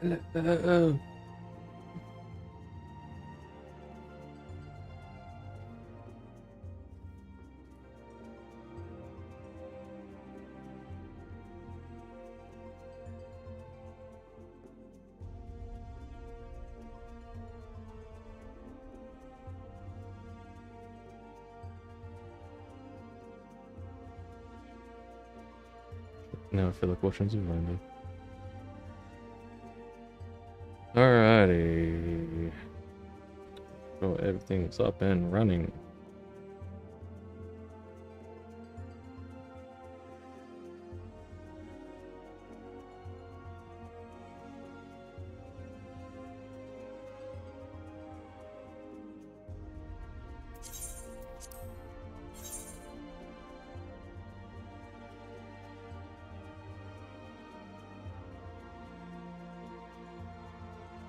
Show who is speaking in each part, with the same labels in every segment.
Speaker 1: Hello. Now I feel like watching Zoolander. Alrighty. Oh, everything's up and running.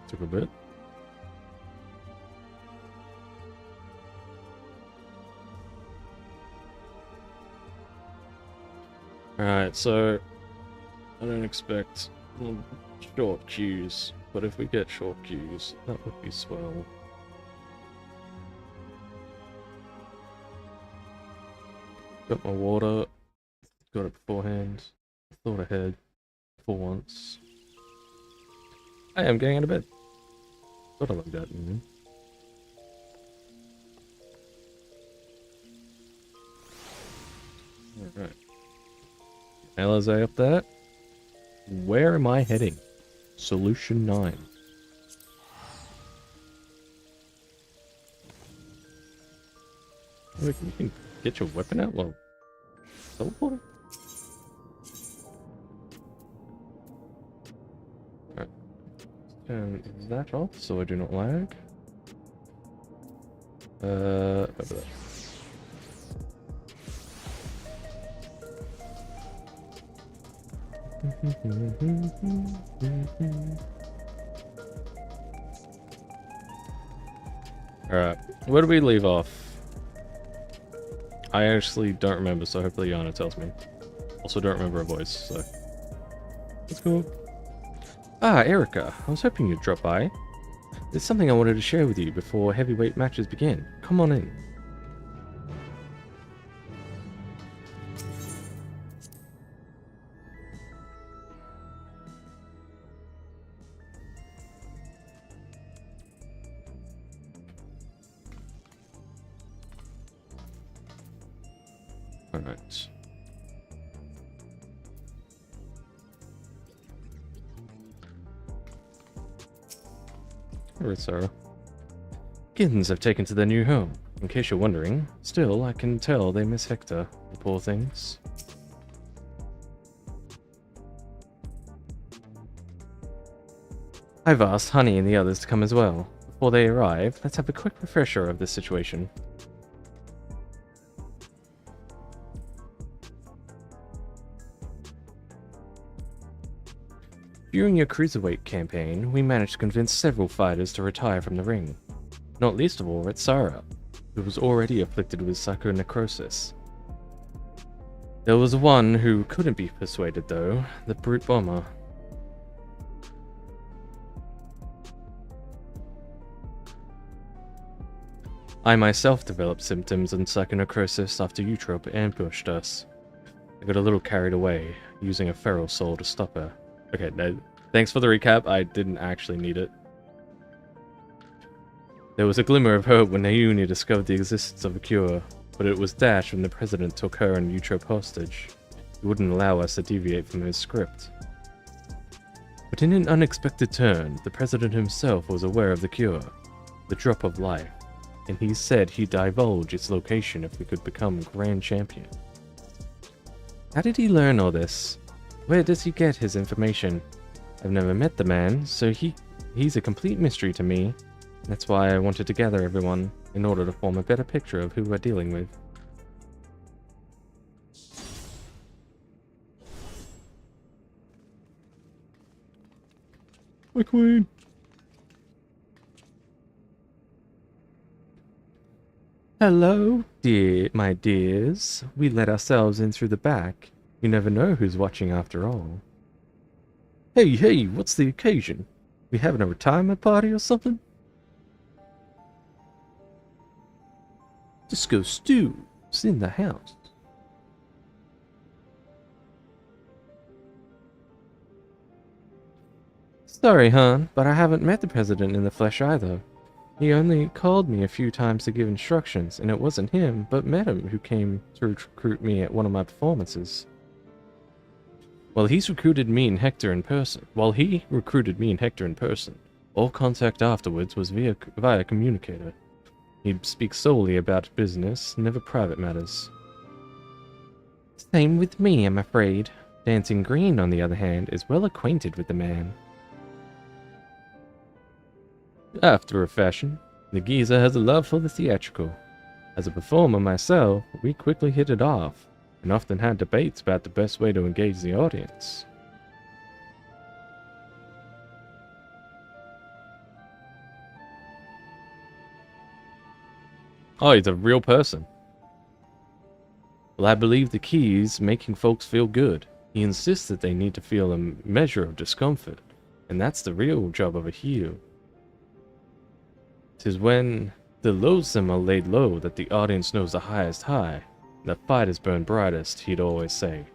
Speaker 1: Took a bit. Alright, so I don't expect short queues, but if we get short queues, that would be swell. Got my water, got it beforehand, thought ahead for once. Hey, I'm getting out of bed. Gotta like that, man. Alright. LSA up there. Where am I heading? Solution 9. Wait, you can get your weapon out while teleporting? Alright. Turn that off so I do not lag. Over there. Alright, where do we leave off? I actually don't remember, so hopefully Yana tells me. Also don't remember her voice, so... Let's go. Ah, Erica, I was hoping you'd drop by. There's something I wanted to share with you before heavyweight matches begin. Come on in. Alright. Alright, Sarah. Kittens have taken to their new home. In case you're wondering, still, I can tell they miss Hector, the poor things. I've asked Honey and the others to come as well. Before they arrive, let's have a quick refresher of this situation. During your Cruiserweight campaign, we managed to convince several fighters to retire from the ring. Not least of all Retsara, who was already afflicted with psychonecrosis. There was one who couldn't be persuaded though, the Brute Bomber. I myself developed symptoms and psychonecrosis after Eutrope ambushed us. I got a little carried away, using a feral soul to stop her. Okay, no, thanks for the recap, I didn't actually need it. There was a glimmer of hope when Naomi discovered the existence of a cure, but it was dashed when the president took her and Eutrope hostage. He wouldn't allow us to deviate from his script. But in an unexpected turn, the president himself was aware of the cure, the drop of life, and he said he'd divulge its location if we could become Grand Champion. How did he learn all this? Where does he get his information? I've never met the man, so he's a complete mystery to me. That's why I wanted to gather everyone, in order to form a better picture of who we're dealing with. My queen! Hello, my dears. We let ourselves in through the back. You never know who's watching after all. Hey, what's the occasion? We having a retirement party or something? Disco Stew's in the house. Sorry, hon, but I haven't met the president in the flesh either. He only called me a few times to give instructions, and it wasn't him, but Madam who came to recruit me at one of my performances. While he recruited me and Hector in person, all contact afterwards was via communicator. He'd speak solely about business, never private matters. Same with me, I'm afraid. Dancing Green, on the other hand, is well acquainted with the man. After a fashion, the geezer has a love for the theatrical. As a performer myself, we quickly hit it off, and often had debates about the best way to engage the audience. Oh, he's a real person. Well, I believe the key is making folks feel good. He insists that they need to feel a measure of discomfort, and that's the real job of a heel. 'Tis when the loathsome are laid low that the audience knows the highest high, and the fight is burned brightest, he'd always say.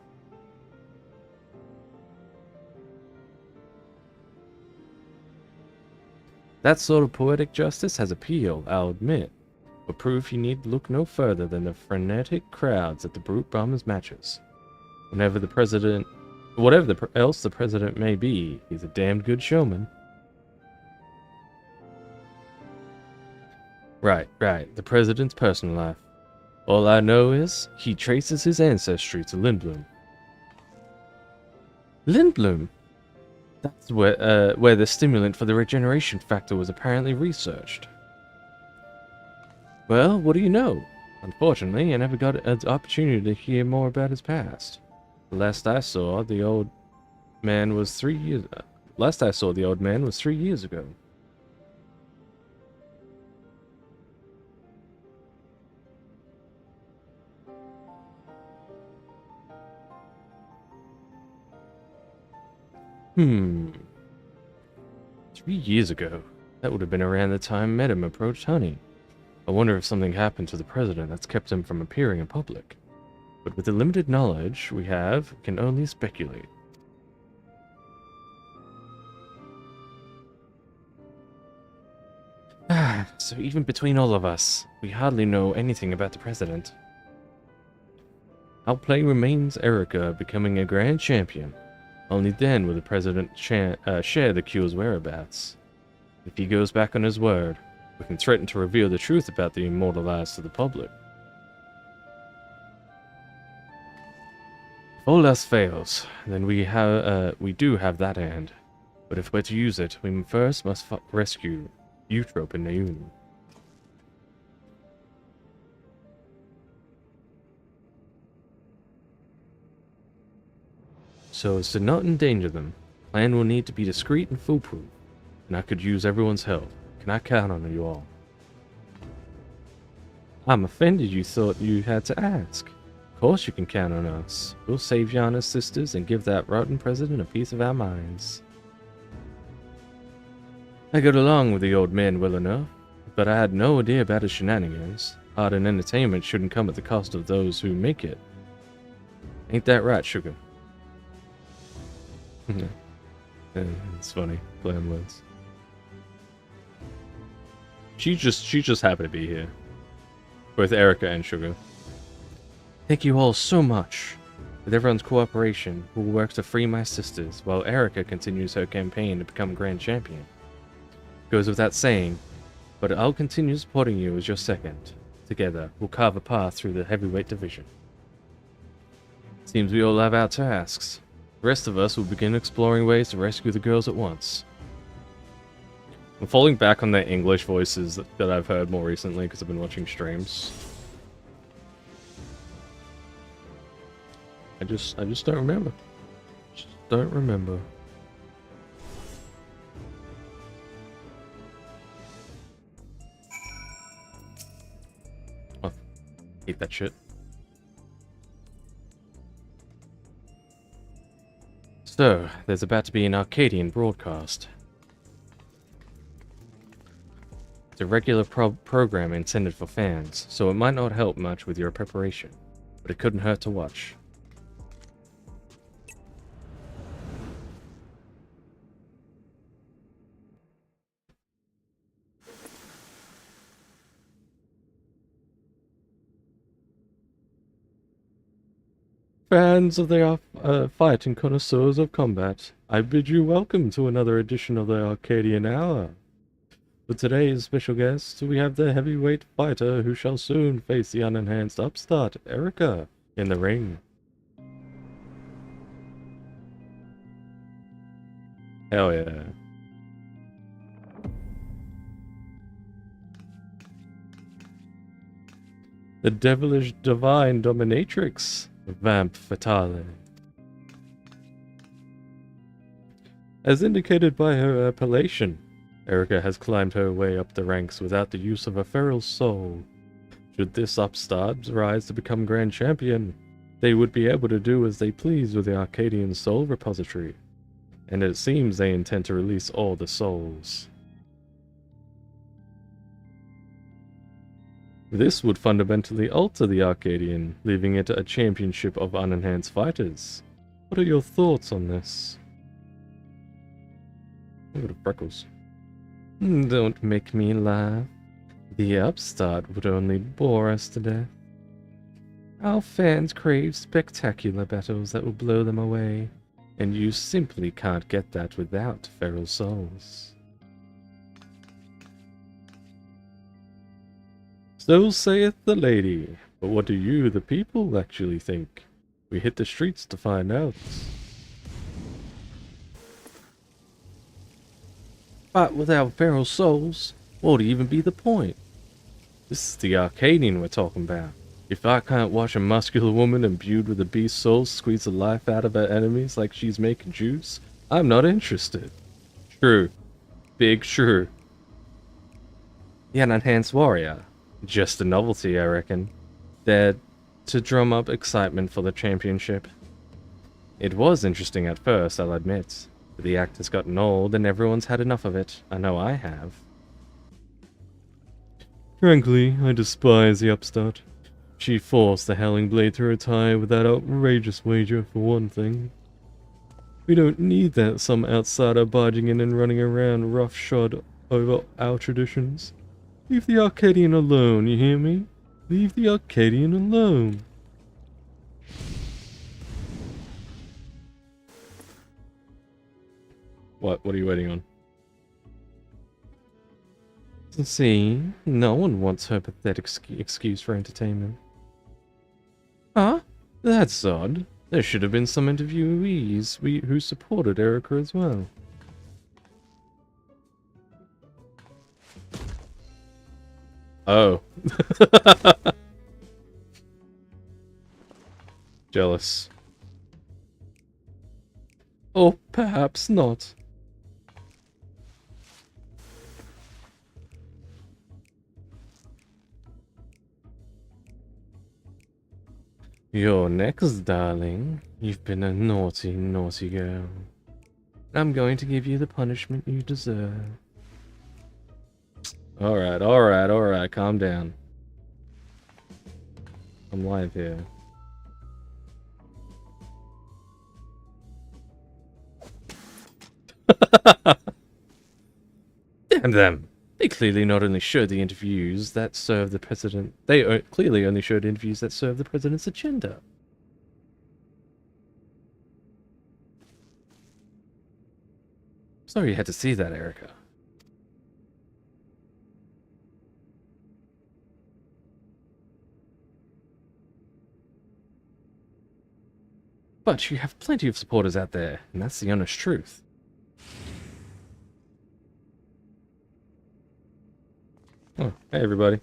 Speaker 1: That sort of poetic justice has appeal, I'll admit, but proof you need look no further than the frenetic crowds at the Brute Bombers matches. Whatever else the president may be, he's a damned good showman. Right, the president's personal life. All I know is, he traces his ancestry to Lindblom. Lindblom? That's where the stimulant for the regeneration factor was apparently researched. Well, what do you know? Unfortunately, I never got an opportunity to hear more about his past. The last I saw, the old man was 3 years ago. Hmm. 3 years ago. That would have been around the time Medem approached Honey. I wonder if something happened to the president that's kept him from appearing in public. But with the limited knowledge we have, we can only speculate. So even between all of us, we hardly know anything about the president. Our play remains Erica becoming a grand champion. Only then will the president share the cure's whereabouts. If he goes back on his word, we can threaten to reveal the truth about the immortalized to the public. If all else fails, then we do have that hand. But if we're to use it, we first must rescue Eutrope and Naoon. So as to not endanger them, the plan will need to be discreet and foolproof, and I could use everyone's help. Can I count on you all? I'm offended you thought you had to ask. Of course you can count on us. We'll save Yana's sisters and give that rotten president a piece of our minds. I got along with the old man well enough, but I had no idea about his shenanigans. Art and entertainment shouldn't come at the cost of those who make it. Ain't that right, Sugar? It's funny, playing words. She just happened to be here. Both Erica and Sugar. Thank you all so much. With everyone's cooperation, we'll work to free my sisters, while Erica continues her campaign to become Grand Champion. Goes without saying, but I'll continue supporting you as your second. Together, we'll carve a path through the heavyweight division. Seems we all have our tasks. The rest of us will begin exploring ways to rescue the girls at once. I'm falling back on the English voices that I've heard more recently because I've been watching streams. I just don't remember. Just don't remember. Oh, hate that shit. So, there's about to be an 8kArcadion broadcast. a regular program intended for fans, so it might not help much with your preparation, but it couldn't hurt to watch. Fans of the fight and connoisseurs of combat, I bid you welcome to another edition of the Arcadian Hour. For today's special guest, we have the heavyweight fighter who shall soon face the unenhanced upstart, Erica, in the ring. Hell yeah. The devilish divine dominatrix, Vamp Fatale. As indicated by her appellation, Erica has climbed her way up the ranks without the use of a feral soul. Should this upstart rise to become Grand Champion, they would be able to do as they please with the Arcadian Soul Repository, and it seems they intend to release all the souls. This would fundamentally alter the Arcadian, leaving it a championship of unenhanced fighters. What are your thoughts on this? Look at the freckles. Don't make me laugh. The upstart would only bore us to death. Our fans crave spectacular battles that will blow them away, and you simply can't get that without feral souls. So saith the lady, but what do you, the people, actually think? We hit the streets to find out. But without feral souls, what would even be the point? This is the Arcadian we're talking about. If I can't watch a muscular woman imbued with a beast soul squeeze the life out of her enemies like she's making juice, I'm not interested. True. Big true. The unenhanced warrior. Just a novelty, I reckon. There to drum up excitement for the championship. It was interesting at first, I'll admit. But the act has gotten old and everyone's had enough of it. I know I have. Frankly, I despise the upstart. She forced the Howling Blade through her tie with that outrageous wager, for one thing. We don't need that some outsider barging in and running around roughshod over our traditions. Leave the Arcadian alone, you hear me? Leave the Arcadian alone. What are you waiting on? See, no one wants her pathetic excuse for entertainment. Huh? That's odd. There should have been some interviewees who supported Erica as well. Oh. Jealous. Or perhaps not. You're next, darling. You've been a naughty, naughty girl. I'm going to give you the punishment you deserve. Alright, calm down. I'm live here. Damn them! They clearly not only showed the interviews that serve the president, they clearly only showed interviews that serve the president's agenda. Sorry you had to see that, Erica. But you have plenty of supporters out there, and that's the honest truth. Oh, hey everybody.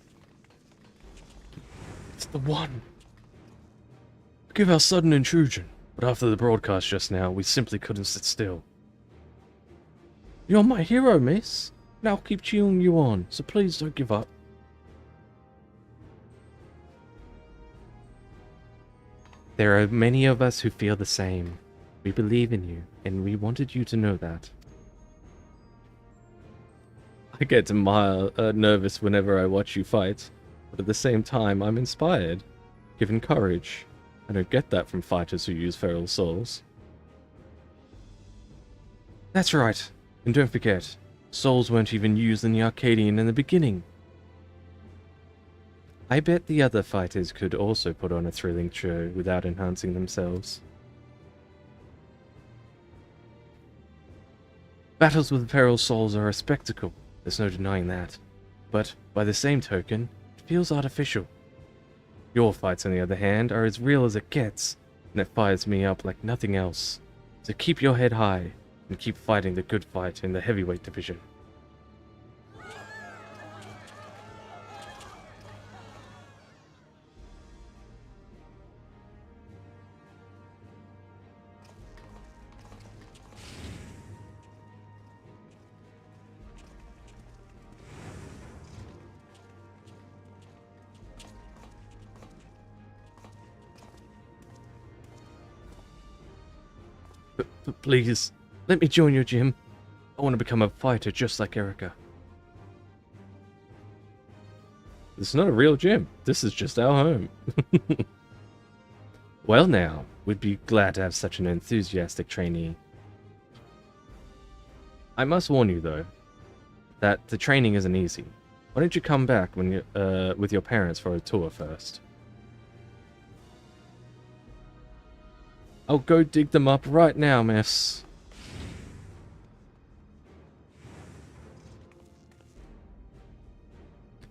Speaker 1: It's the one. Forgive our sudden intrusion, but after the broadcast just now, we simply couldn't sit still. You're my hero, miss. And I'll keep cheering you on, so please don't give up. There are many of us who feel the same. We believe in you, and we wanted you to know that. I get nervous whenever I watch you fight, but at the same time, I'm inspired, given courage. I don't get that from fighters who use feral souls. That's right, and don't forget, souls weren't even used in the Arcadian in the beginning. I bet the other fighters could also put on a thrilling show without enhancing themselves. Battles with feral souls are a spectacle, there's no denying that. But, by the same token, it feels artificial. Your fights, on the other hand, are as real as it gets, and it fires me up like nothing else. So keep your head high, and keep fighting the good fight in the heavyweight division. But please, let me join your gym. I want to become a fighter just like Erica. This is not a real gym. This is just our home. Well now, we'd be glad to have such an enthusiastic trainee. I must warn you though, that the training isn't easy. Why don't you come back when you, with your parents for a tour first? I'll go dig them up right now, miss.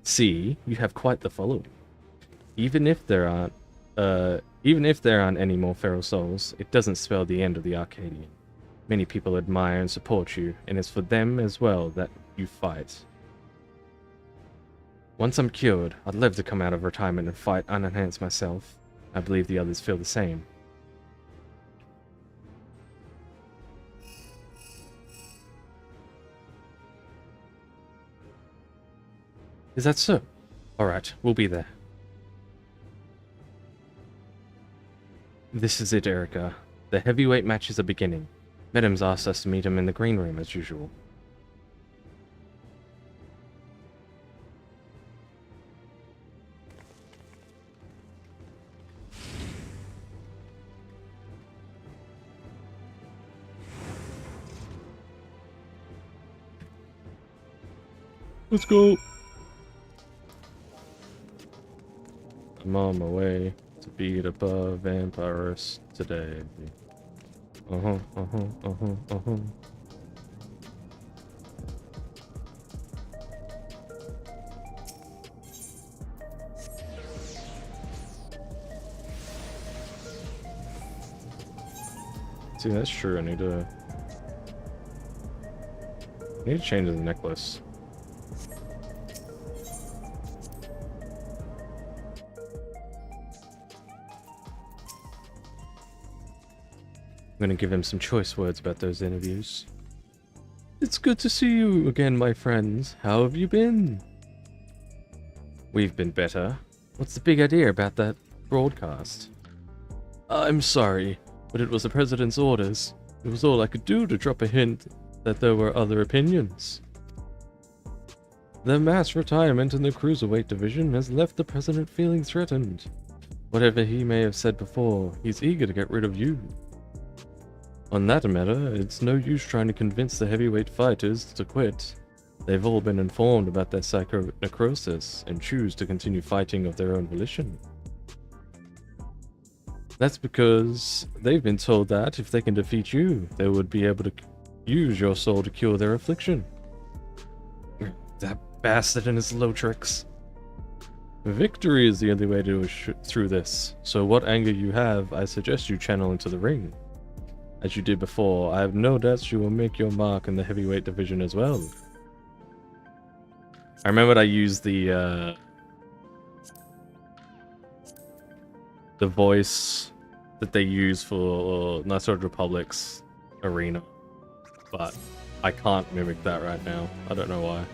Speaker 1: See, you have quite the following. Even if there aren't any more feral souls, it doesn't spell the end of the Arcadian. Many people admire and support you, and it's for them as well that you fight. Once I'm cured, I'd love to come out of retirement and fight unenhanced myself. I believe the others feel the same. Is that so? Alright, we'll be there. This is it, Erica. The heavyweight matches are beginning. Madam's asked us to meet him in the green room as usual. Let's go! I'm on my way to beat above vampires today. See, that's true. I need to change the necklace. I'm gonna give him some choice words about those interviews. It's good to see you again, my friends. How have you been? We've been better. What's the big idea about that broadcast? I'm sorry, but it was the president's orders. It was all I could do to drop a hint that there were other opinions. The mass retirement in the cruiserweight division has left the president feeling threatened. Whatever he may have said before, he's eager to get rid of you. On that matter, it's no use trying to convince the heavyweight fighters to quit. They've all been informed about their psychonecrosis and choose to continue fighting of their own volition. That's because they've been told that if they can defeat you, they would be able to use your soul to cure their affliction. That bastard and his low tricks. Victory is the only way to through this, so what anger you have, I suggest you channel into the ring. As you did before, I have no doubts you will make your mark in the heavyweight division as well. I remembered I used the voice that they use for Knights of the Republic's arena, but I can't mimic that right now. I don't know why.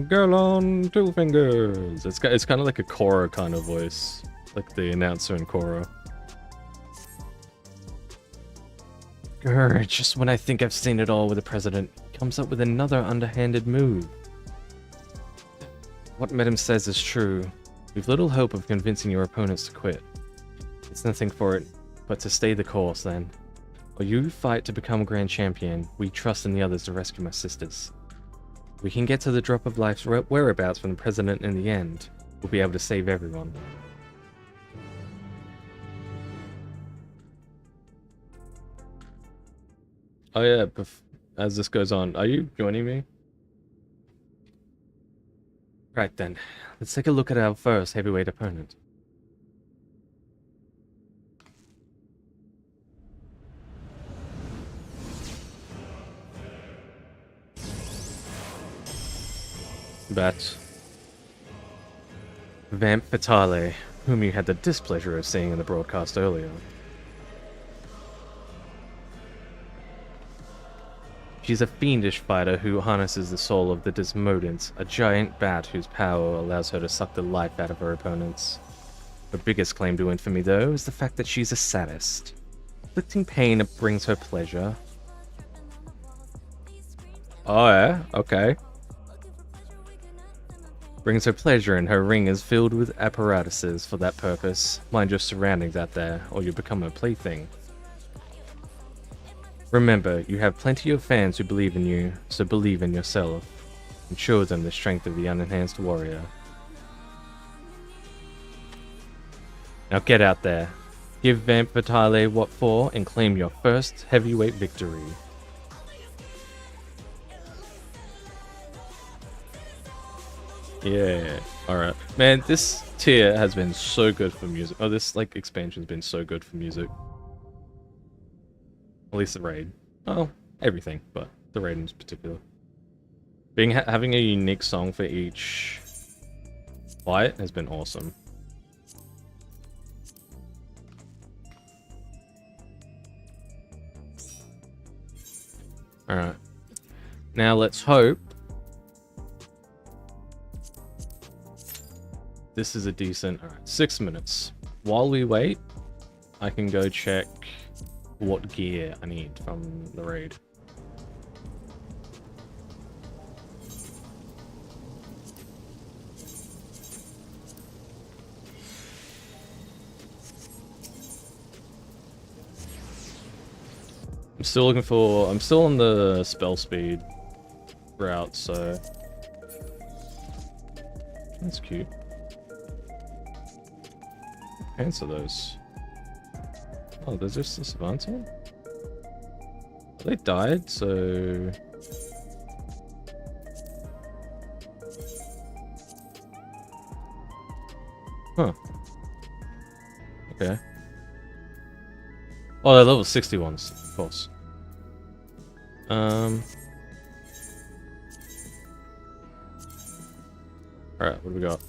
Speaker 1: Girl on two fingers. It's kind of like a Korra kind of voice. Like the announcer in Korra. Grr, just when I think I've seen it all with the president, he comes up with another underhanded move. What Madam says is true. We've little hope of convincing your opponents to quit. It's nothing for it, but to stay the course then. While you fight to become Grand Champion, we trust in the others to rescue my sisters. If we can get to the Drop of Life's whereabouts from the president in the end, we'll be able to save everyone. Oh yeah, as this goes on, are you joining me? Right then, let's take a look at our first heavyweight opponent. But Vamp Fatale, whom you had the displeasure of seeing in the broadcast earlier. She's a fiendish fighter who harnesses the soul of the Desmodent, a giant bat whose power allows her to suck the life out of her opponents. Her biggest claim to infamy, though, is the fact that she's a sadist. Inflicting pain brings her pleasure. Oh yeah, okay. Brings her pleasure, and her ring is filled with apparatuses for that purpose. Mind your surroundings out there, or you become a plaything. Remember, you have plenty of fans who believe in you, so believe in yourself, and show them the strength of the unenhanced warrior. Now get out there, give Vamp Fatale what for, and claim your first heavyweight victory. Yeah, alright. Man, this tier has been so good for music. Oh, this, like, expansion's been so good for music. At least the raid. Oh, everything, but the raid in particular. Having a unique song for each fight has been awesome. Alright. Now let's hope this is a decent... Alright, 6 minutes. While we wait, I can go check what gear I need from the raid. I'm still looking for... I'm still on the spell speed route, so... That's cute. Answer those. Oh, there's just a Savant one? They died, so... Huh. Okay. Oh, they're level 61s, of course. Alright, what do we got?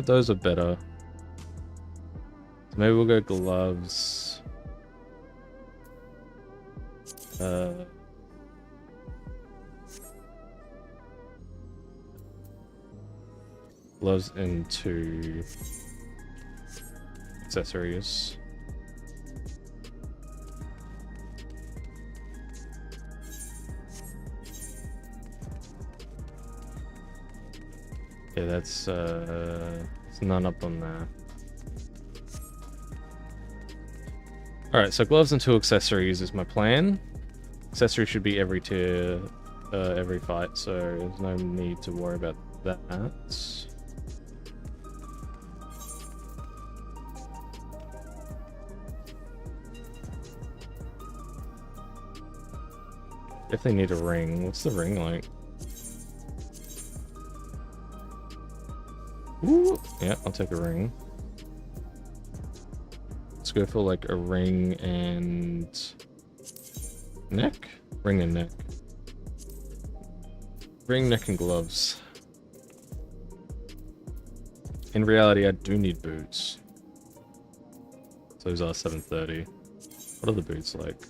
Speaker 1: Those are better. So maybe we'll go gloves. Gloves into accessories. Yeah, that's it's none up on there. Alright, so gloves and 2 accessories is my plan. Accessory should be every tier, every fight, so there's no need to worry about that. If they need a ring, what's the ring like? Ooh, yeah, I'll take a ring. Let's go for like a ring and neck? Ring and neck. Ring, neck, and gloves. In reality, I do need boots. So those are 730. What are the boots like?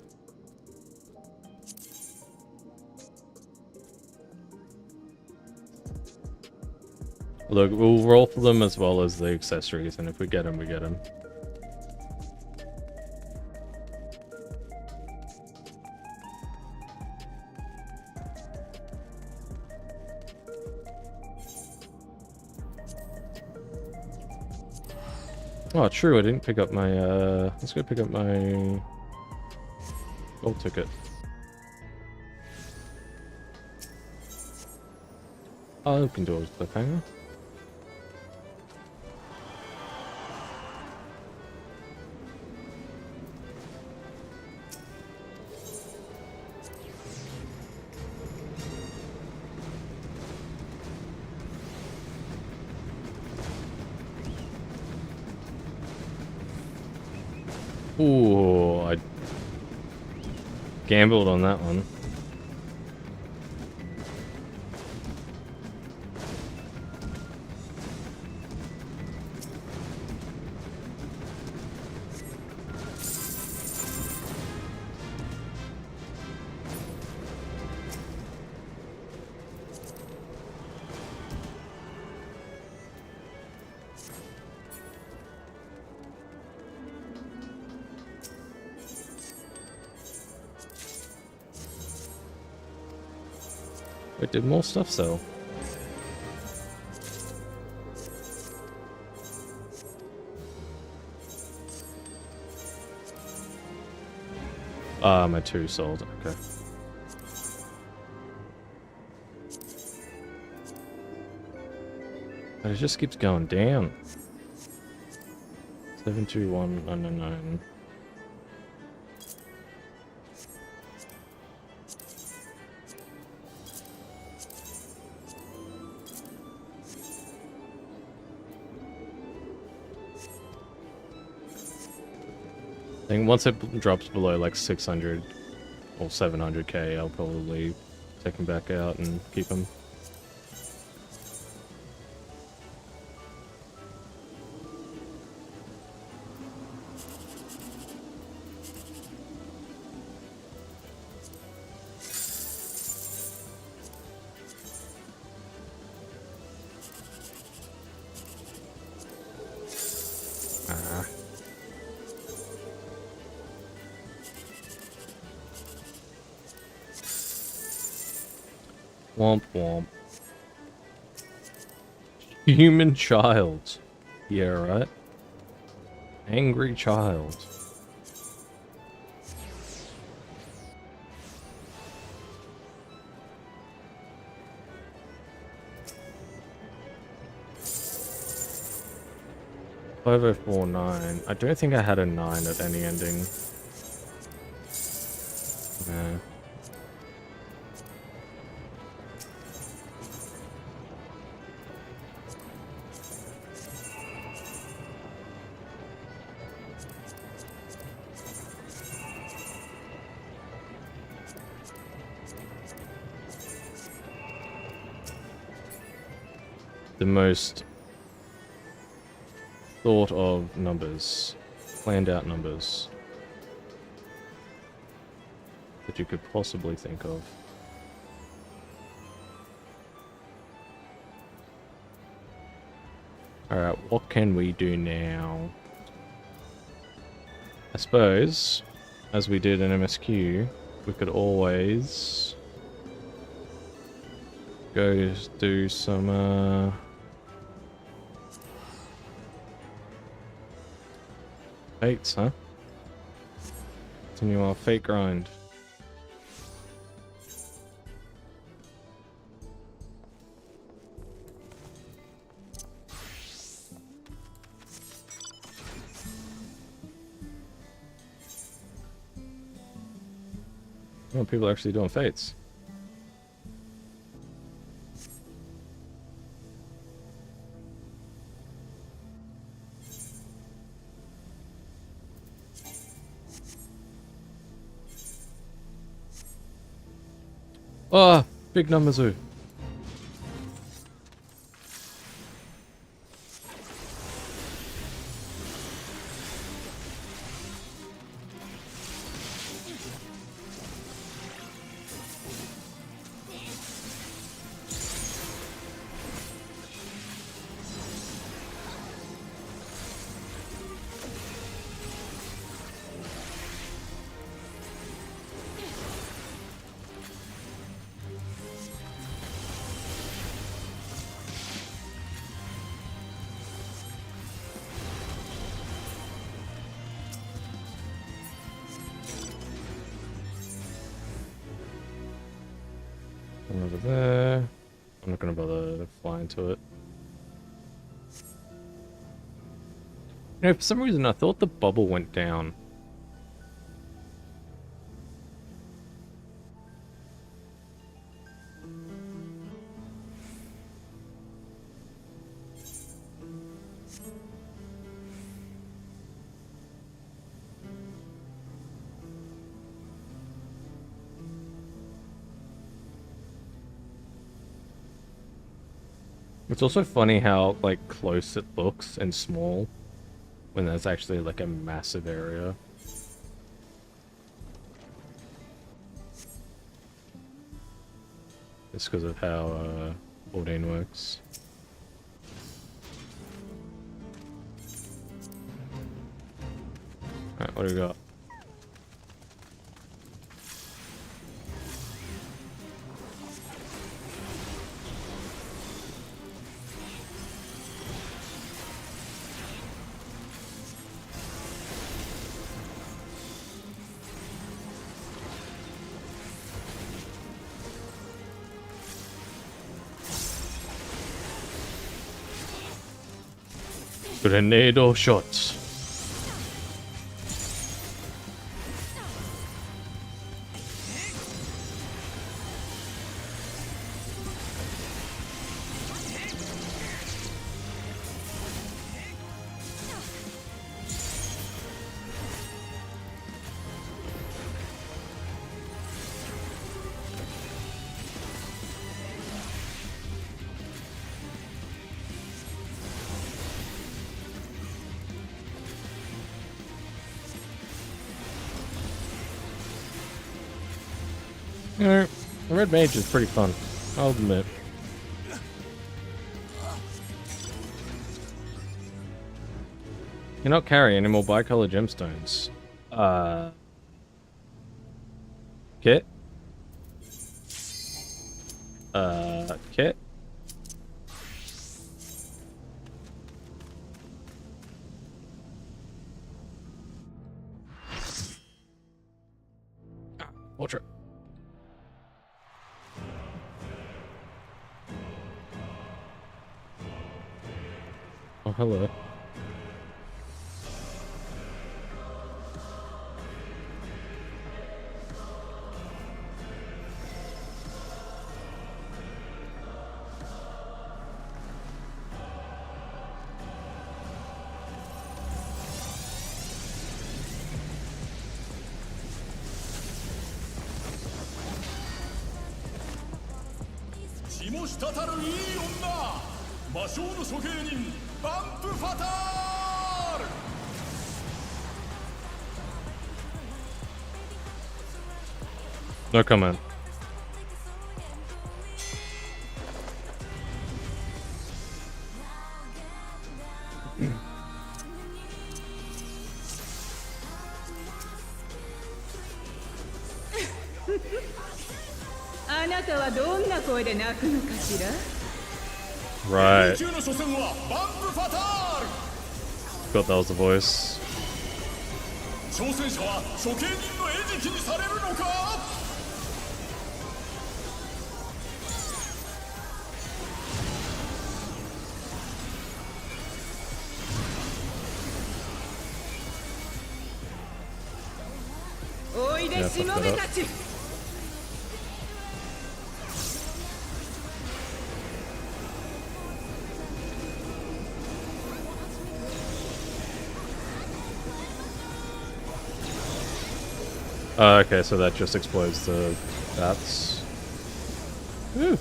Speaker 1: Look, we'll roll for them as well as the accessories, and if we get them, we get them. Oh, true, I didn't pick up my, let's go pick up my gold ticket. I'll open doors, cliffhanger. Ooh, I gambled on that one. Wait, did more stuff sell? Ah, my 2 sold, okay. But it just keeps going down. 721999. I think once it drops below like 600 or 700k, I'll probably take him back out and keep him. Womp womp. Human child. Yeah, right? Angry child. $5049. I don't think I had a 9 at any ending. No. The most thought of numbers, planned out numbers that you could possibly think of. Alright, what can we do now? I suppose, as we did in MSQ, we could always go do some fates, huh? Continue our fate grind. Oh, people are actually doing fates. Oh, big numbers. Ooh. One over there. I'm not gonna bother to fly into it. You know, for some reason I thought the bubble went down. It's also funny how, like, close it looks and small when there's actually, like, a massive area. Just because of how 14 works. Alright, what do we got? Grenado shots. You know, the Red Mage is pretty fun, I'll admit. Cannot carry any more bicolor gemstones. Kit? Kit? Ultra. Oh, hello. No comment. Right. Thought that was the voice. Yeah, fuck that up. Okay, so that just explodes the bats. Woo.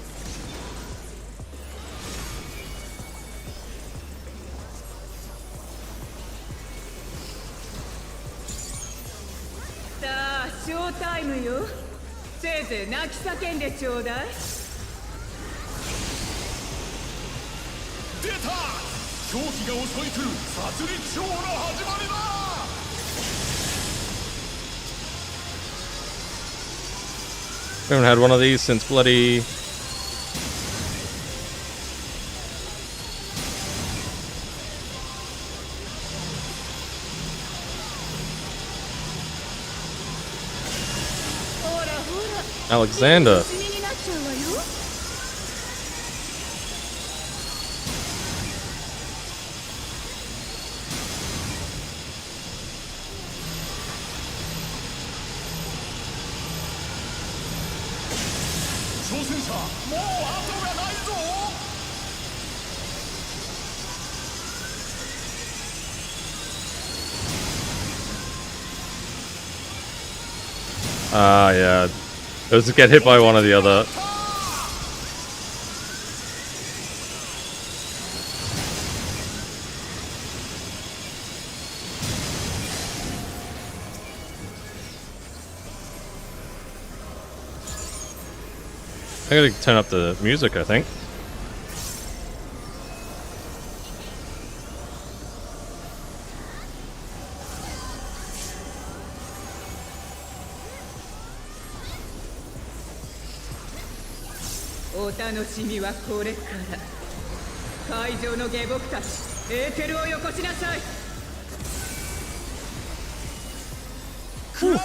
Speaker 1: We haven't had one of these since bloody... Alexander. Ah, yeah. It was to get hit by one or the other. I gotta turn up the music, I think.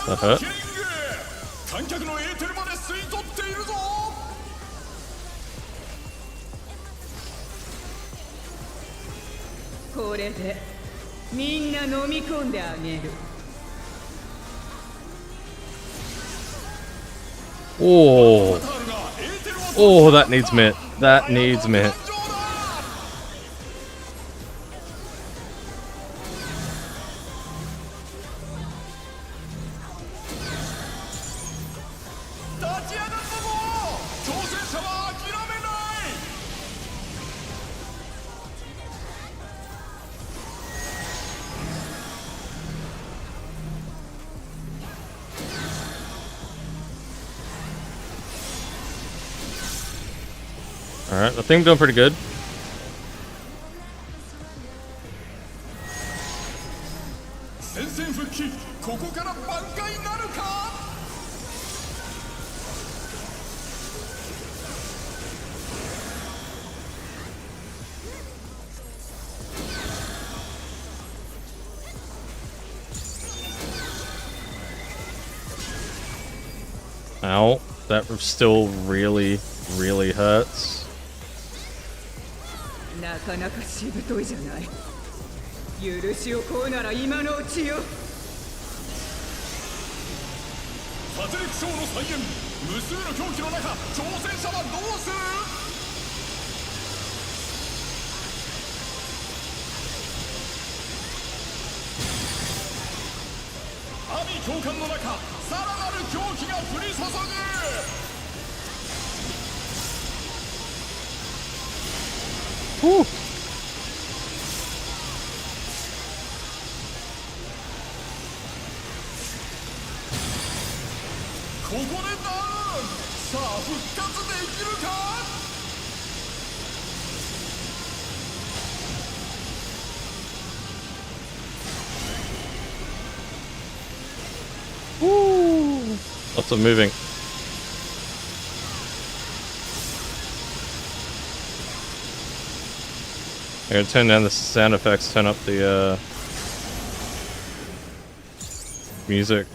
Speaker 1: That hurt. Oh. Oh, that needs mitt. That needs mitt. Alright, I think I'm doing pretty good. Ow, that still really, really hurts.
Speaker 2: なかなかしぶといじゃない。許しを請うなら今のうちよ。殺戮症の再現、無数の狂気の中、挑戦者はどうする？阿鼻教官の中、さらなる狂気が降り注ぐ。
Speaker 1: Woo. Woo. Lots of moving. I'm gonna turn down the sound effects, turn up the music.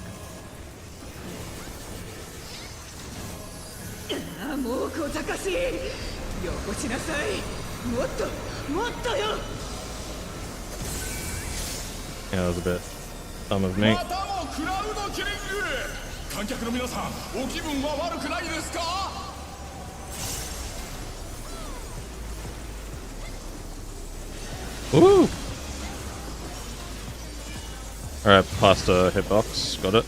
Speaker 1: Yeah, that was a bit dumb of me. Woo! Alright, past a hitbox, got it.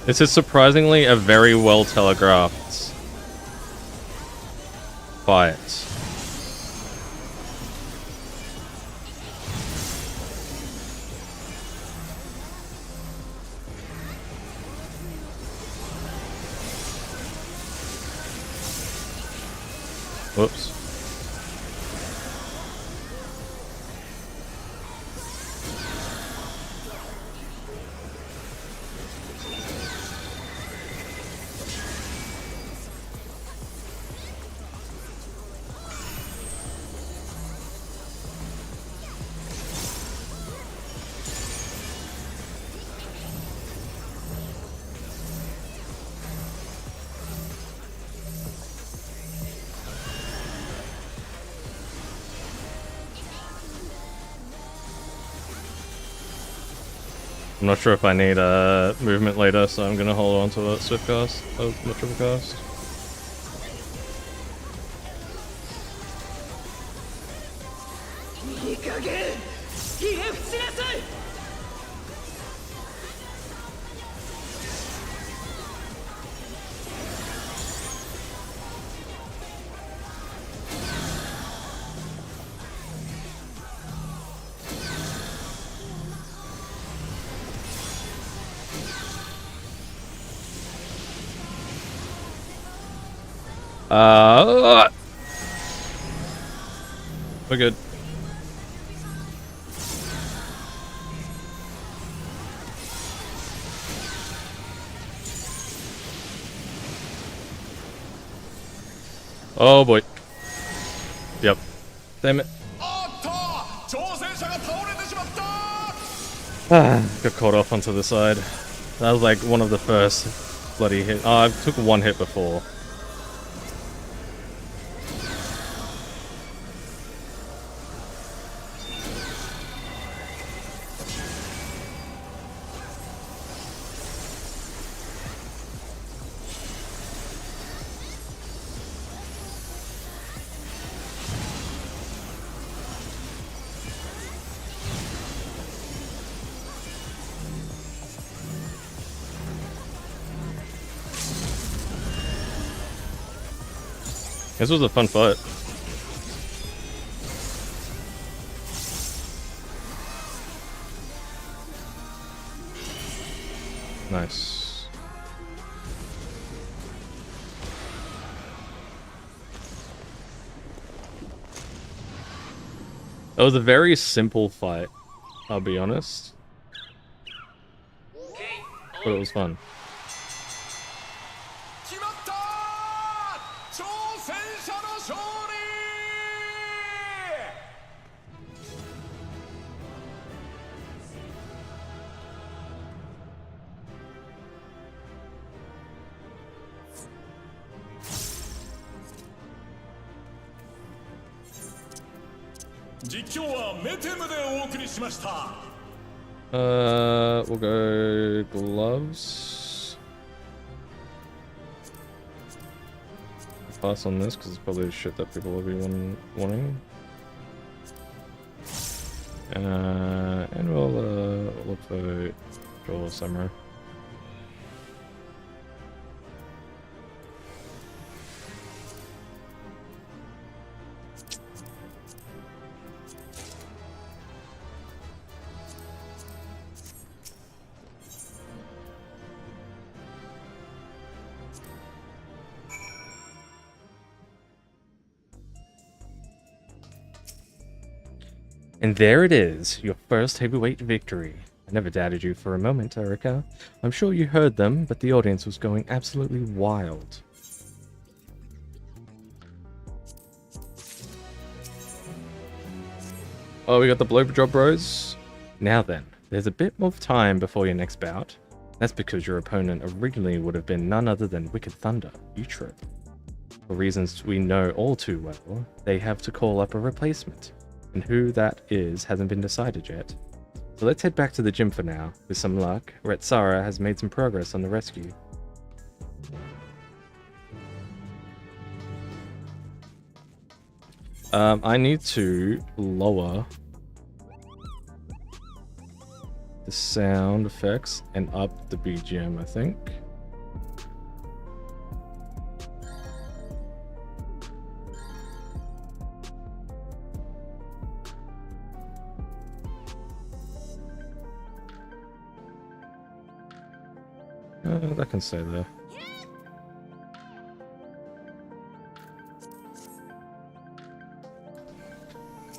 Speaker 1: This is surprisingly a very well telegraphed fight. Whoops. I'm not sure if I need movement later, so I'm gonna hold on to a swift cast, a triple cast. We're good. Oh boy. Yep. Damn it. Got caught off onto the side. That was like one of the first bloody hit. Oh, I took one hit before. This was a fun fight. Nice. It was a very simple fight, I'll be honest. But it was fun. We'll go gloves. Pass on this because it's probably the shit that people will be wanting. And we'll look for Joel Summer. And there it is, your first heavyweight victory. I never doubted you for a moment, Erica. I'm sure you heard them, but the audience was going absolutely wild. Oh, we got the blowjob bros? Now then, there's a bit more time before your next bout. That's because your opponent originally would have been none other than Wicked Thunder, Utro. For reasons we know all too well, they have to call up a replacement. And who that is hasn't been decided yet. So let's head back to the gym for now. With some luck, Retsara has made some progress on the rescue. I need to lower the sound effects and up the BGM, I think. That can stay there.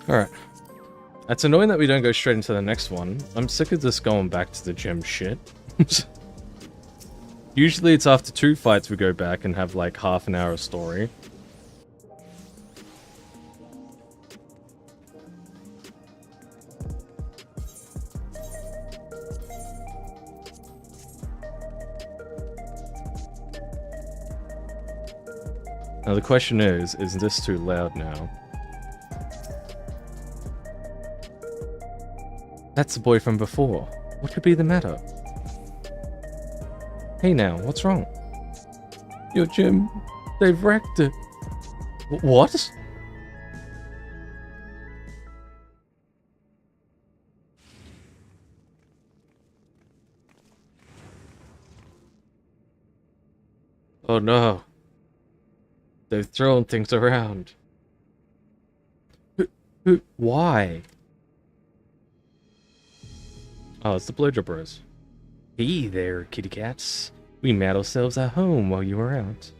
Speaker 1: Alright. It's annoying that we don't go straight into the next one. I'm sick of this going back to the gym shit. Usually it's after 2 fights we go back and have like half an hour of story. Now the question is this too loud now? That's the boy from before. What could be the matter? Hey now, what's wrong? Yo, Jim, they've wrecked it. What? Oh no. They've thrown things around. Why? Oh, it's the Blowjob Bros. Hey there, kitty cats. We made ourselves a home while you were out.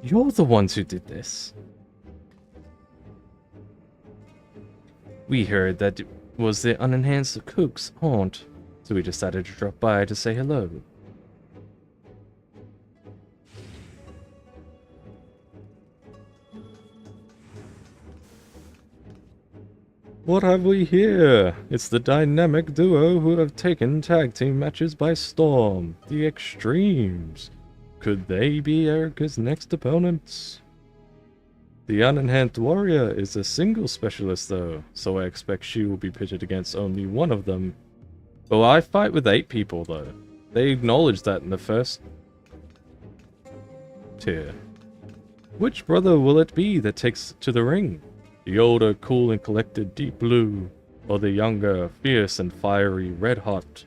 Speaker 1: You're the ones who did this. We heard that it was the unenhanced cook's haunt, so we decided to drop by to say hello. What have we here? It's the dynamic duo who have taken tag team matches by storm, the Extremes. Could they be Erica's next opponents? The unenhanced warrior is a single specialist though, so I expect she will be pitted against only one of them. Well, I fight with 8 people though. They acknowledged that in the first tier. Which brother will it be that takes to the ring? The older, cool and collected Deep Blue, or the younger, fierce and fiery Red Hot?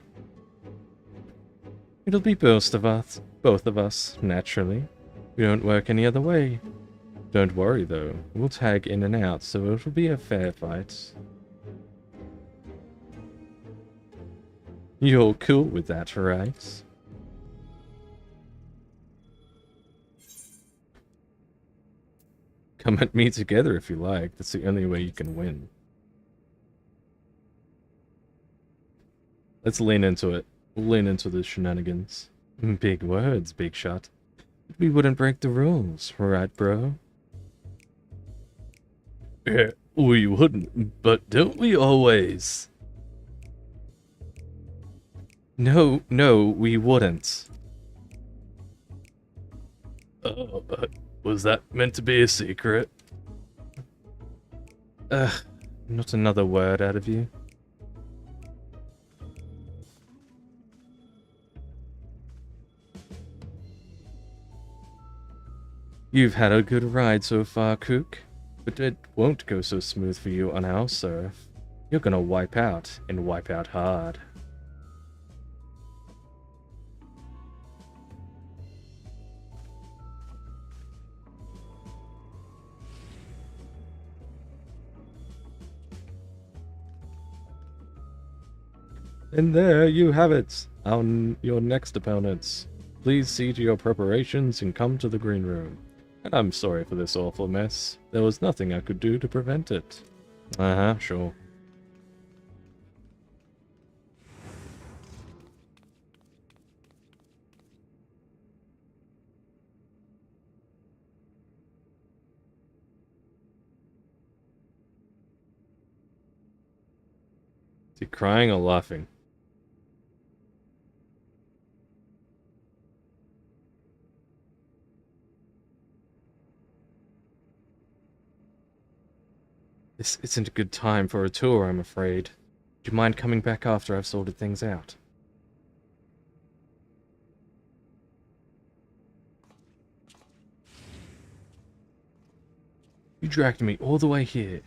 Speaker 1: It'll be both of us, naturally. We don't work any other way. Don't worry though, we'll tag in and out, so it'll be a fair fight. You're cool with that, right? Come at me together if you like, that's the only way you can win. Let's lean into it. We'll lean into the shenanigans. Big words, big shot. We wouldn't break the rules, right, bro? Yeah, we wouldn't, but don't we always? No, we wouldn't. Was that meant to be a secret? Not another word out of you. You've had a good ride so far, Kook, but it won't go so smooth for you on our surf. You're gonna wipe out, and wipe out hard. And there you have it, your next opponents. Please see to your preparations and come to the green room. And I'm sorry for this awful mess. There was nothing I could do to prevent it. Sure. Is he crying or laughing? This isn't a good time for a tour, I'm afraid. Do you mind coming back after I've sorted things out? You dragged me all the way here.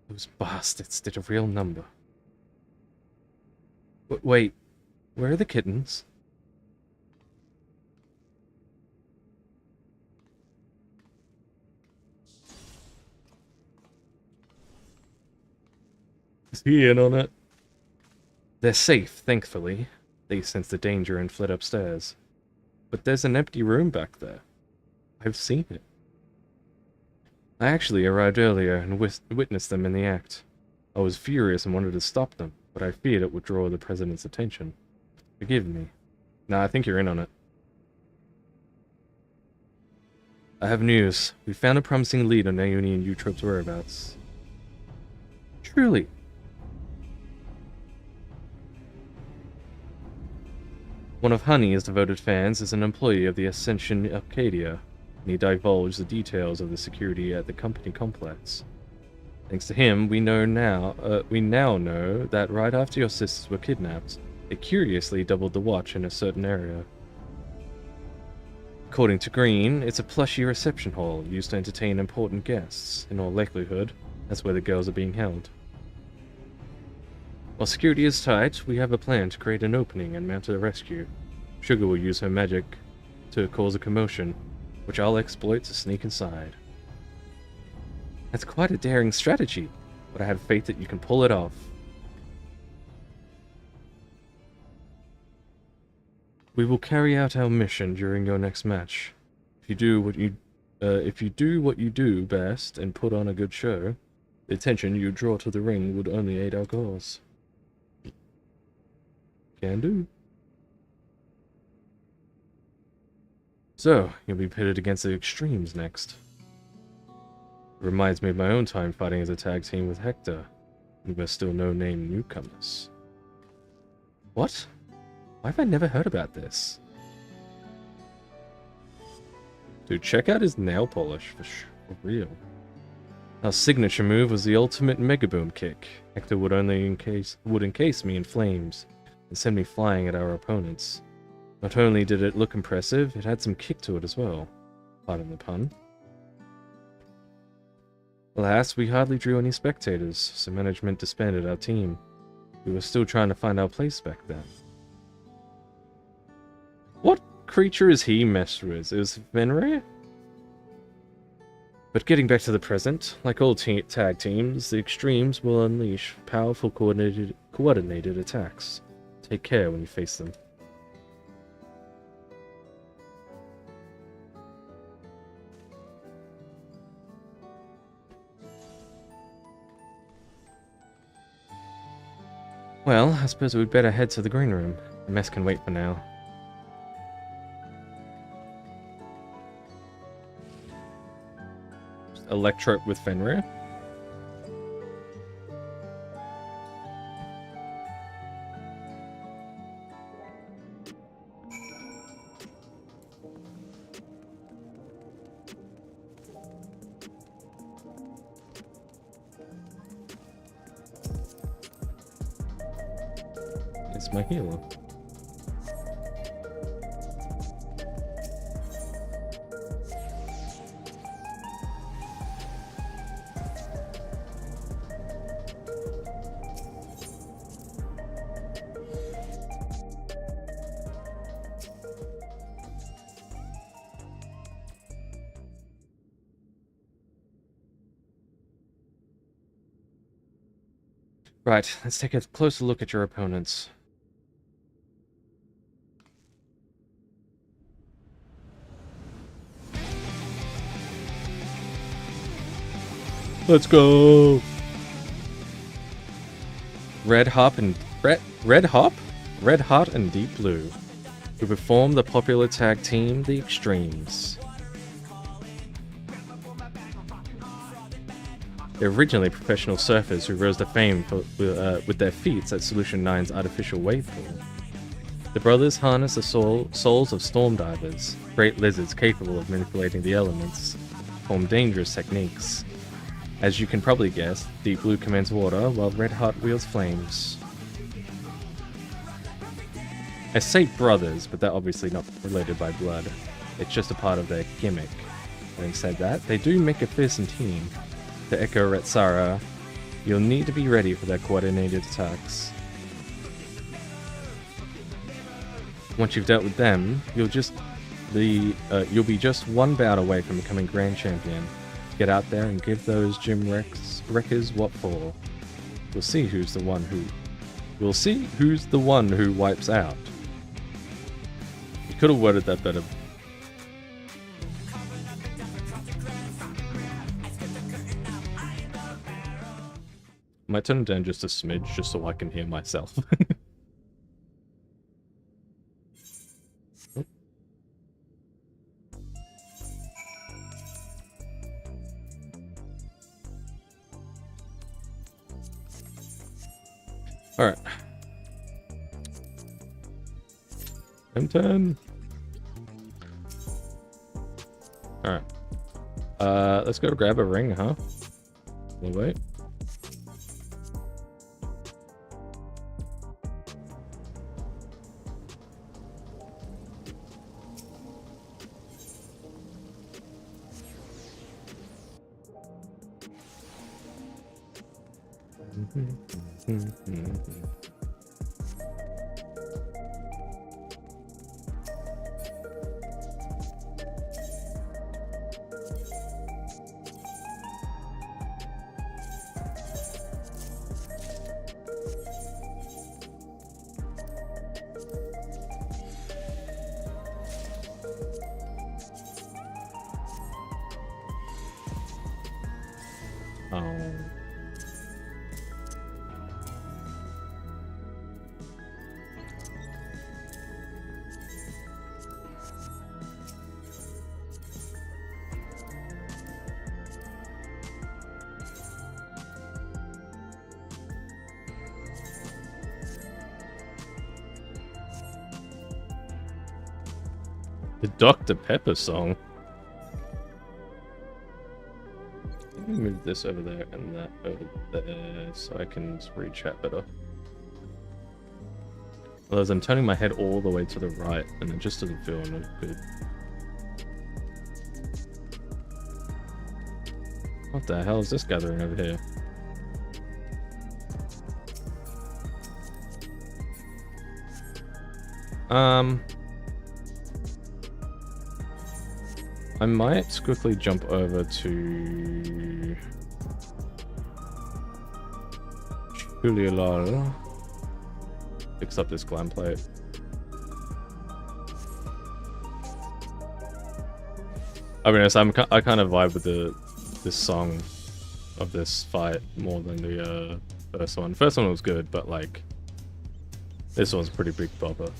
Speaker 1: Those bastards did a real number. Wait, where are the kittens? Is he in on it? They're safe, thankfully. They sensed the danger and fled upstairs. But there's an empty room back there. I've seen it. I actually arrived earlier and witnessed them in the act. I was furious and wanted to stop them, but I feared it would draw the president's attention. Forgive me. Nah, I think you're in on it. I have news. We found a promising lead on Naomi and Eutrope's whereabouts. Truly. One of Honey's devoted fans is an employee of the Ascension Arcadia, and he divulged the details of the security at the company complex. Thanks to him, we now know that right after your sisters were kidnapped, they curiously doubled the watch in a certain area. According to Green, it's a plushy reception hall used to entertain important guests. In all likelihood, that's where the girls are being held. While security is tight, we have a plan to create an opening and mount a rescue. Sugar will use her magic to cause a commotion, which I'll exploit to sneak inside. That's quite a daring strategy, but I have faith that you can pull it off. We will carry out our mission during your next match. If you do what you do best and put on a good show, the attention you draw to the ring would only aid our cause. Can do. So, you'll be pitted against the Extremes next. It reminds me of my own time fighting as a tag team with Hector. We were still no-name newcomers. What? Why have I never heard about this? Dude, check out his nail polish for real. Our signature move was the ultimate Mega Boom kick. Hector would encase me in flames and send me flying at our opponents. Not only did it look impressive, it had some kick to it as well. Pardon the pun. Alas, we hardly drew any spectators, so management disbanded our team. We were still trying to find our place back then. What creature is he messed with? Is Fenrir? But getting back to the present, like all tag teams, the Extremes will unleash powerful coordinated attacks. Take care when you face them. Well, I suppose we'd better head to the green room. The mess can wait for now. Electrope with Fenrir. It's my healer. Right, let's take a closer look at your opponents. Let's go! Red Hot and Deep Blue, who perform the popular tag team, the Extremes. They're originally professional surfers who rose to fame with their feats at Solution 9's artificial wave pool. The brothers harness the souls of storm divers, great lizards capable of manipulating the elements, perform dangerous techniques. As you can probably guess, Deep Blue commands water while Red Hot wields flames. I say brothers, but they're obviously not related by blood. It's just a part of their gimmick. Having said that, they do make a fearsome team. To echo Retsara, you'll need to be ready for their coordinated attacks. Once you've dealt with them, you'll be just one bout away from becoming Grand Champion. Get out there and give those gym wreckers what for. We'll see who's the one who wipes out. You could have worded that better. I might turn it down just a smidge, just so I can hear myself. Alright. M10. Alright. Let's go grab a ring, huh? We'll wait. The Dr. Pepper song. Let me move this over there and that over there so I can read chat better. Otherwise, I'm turning my head all the way to the right and it just doesn't feel good. What the hell is this gathering over here? I might quickly jump over to Julialal. Fix up this glam plate. I'll be honest, I kind of vibe with this song of this fight more than the first one. First one was good, but like this one's a pretty big bopper.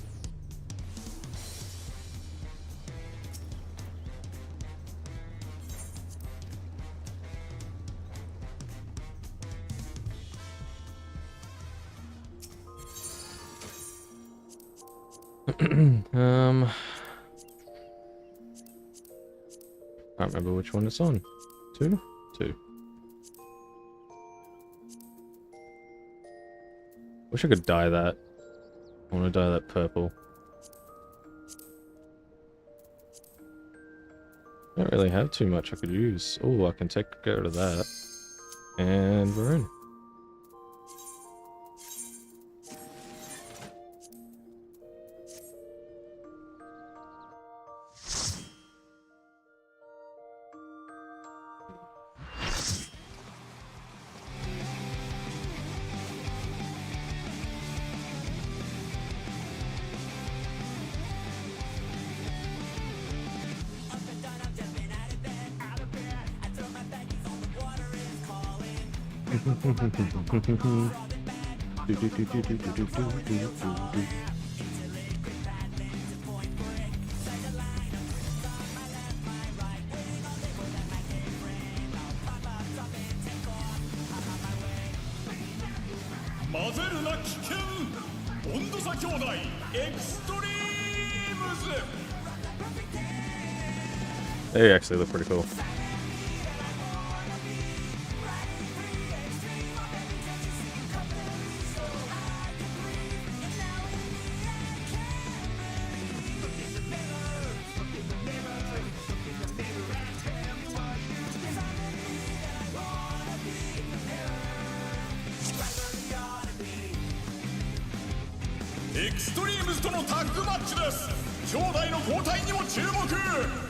Speaker 1: Can't remember which one it's on. Two? Wish I could dye that. I want to dye that purple. I don't really have too much I could use. Oh, I can get rid of that. And we're in. They actually look pretty cool.
Speaker 2: Extremes とのタッグマッチです。兄弟の交代にも注目。